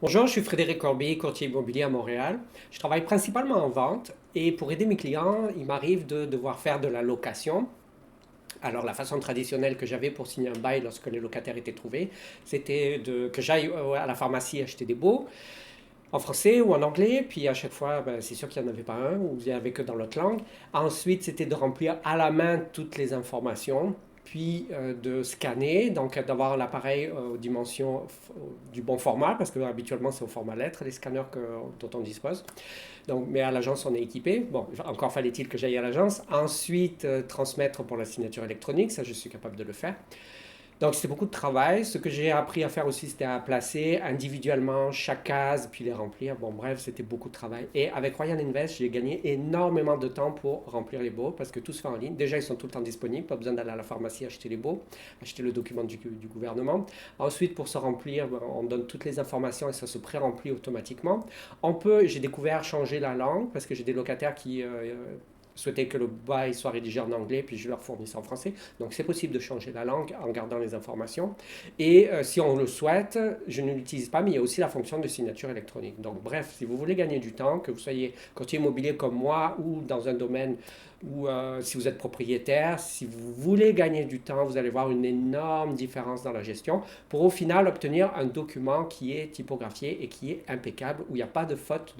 Bonjour, je suis Frédéric Corbier, courtier immobilier à Montréal. Je travaille principalement en vente et pour aider mes clients, il m'arrive de devoir faire de la location. Alors la façon traditionnelle que j'avais pour signer un bail lorsque les locataires étaient trouvés, c'était que j'aille à la pharmacie acheter des baux en français ou en anglais, puis à chaque fois, ben, c'est sûr qu'il n'y en avait pas un, ou il n'y avait que dans l'autre langue. Ensuite, c'était de remplir à la main toutes les informations, puis de scanner, donc d'avoir l'appareil aux dimensions du bon format, parce que habituellement c'est au format lettre, les scanners dont on dispose. Donc, mais à l'agence, on est équipé. Bon, encore fallait-il que j'aille à l'agence. Ensuite, transmettre pour la signature électronique, ça je suis capable de le faire. Donc c'était beaucoup de travail. Ce que j'ai appris à faire aussi, c'était à placer individuellement chaque case, puis les remplir. Bon, bref, c'était beaucoup de travail. Et avec Royal Invest, j'ai gagné énormément de temps pour remplir les baux, parce que tout se fait en ligne. Déjà, ils sont tout le temps disponibles, pas besoin d'aller à la pharmacie acheter les baux, acheter le document du gouvernement. Ensuite, pour se remplir, ben, on donne toutes les informations et ça se pré-remplit automatiquement. J'ai découvert changer la langue, parce que j'ai des locataires qui souhaitaient que le bail soit rédigé en anglais, puis je leur fournissais en français. Donc c'est possible de changer la langue en gardant les informations. Et si on le souhaite, je ne l'utilise pas, mais il y a aussi la fonction de signature électronique. Donc bref, si vous voulez gagner du temps, que vous soyez courtier immobilier comme moi ou dans un domaine où si vous êtes propriétaire, si vous voulez gagner du temps, vous allez voir une énorme différence dans la gestion pour au final obtenir un document qui est typographié et qui est impeccable, où il n'y a pas de faute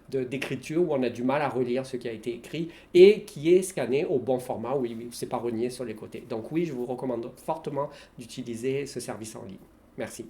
d'écriture, où on a du mal à relire ce qui a été écrit et qui est scanné au bon format, où c'est pas renié sur les côtés. Donc oui, je vous recommande fortement d'utiliser ce service en ligne. Merci.